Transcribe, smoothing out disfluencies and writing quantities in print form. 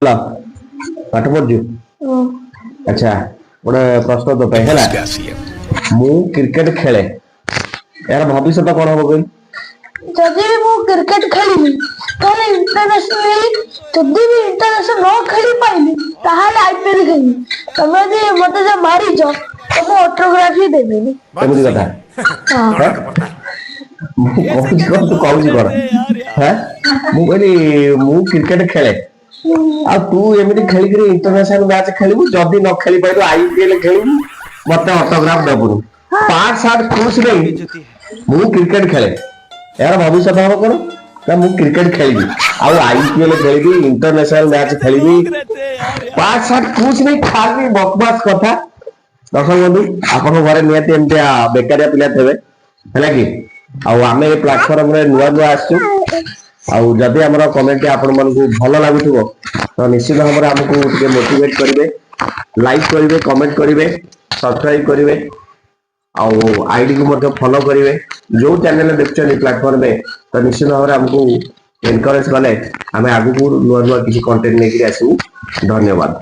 पाठ पढ़ु अच्छा गोटे प्रश्न तो है मु क्रिकेट खेले यार भविष्य कौन हम कह जदि भी मु क्रिकेट खेलिबी ताले इंटरनेशनल जदि भी इंटरनेशनल न खेली पाइली ताले आईपीएल खेली तमे जे मते जे मारी जो तो ऑटोग्राफ ही देबेनी एमती कथा हां मु कहूची कोन तू कहूची कोन हैं मु कहली मु क्रिकेट खेले आ तू एमती खेली करी इंटरनेशनल मैच खेलिबू जदि न खेली पाइलो आईपीएल खेलिबू मते ऑटोग्राफ देबू पांच सात खुश नहीं मु क्रिकेट खेले यार भविष्य हम कौन ना मु क्रिकेट खेली आउ आईपीएल खेली इंटरनेशनल मैच खेली पांच सात खुश नहीं खाली बकवास कथा दर्शक बंधु आपन घरे नियति एमती बेकारिया पिला थे है कि आम ये प्लाटफर्म नुआ नुआ आसु आदि आम कमेंट आपण मन को भल लगुव तो निश्चित भाव में आमको मोटिवेट करेंगे लाइक करेंगे कमेंट करेंगे सब्सक्राइब करेंगे आईडी को फॉलो करेंगे जो चैनल देखते प्लाटफर्म में तो निश्चित भाव में आमको एनकरेज कले आम आगू नुआ नुआ किसी कंटेंट लेकर आसू धन्यवाद।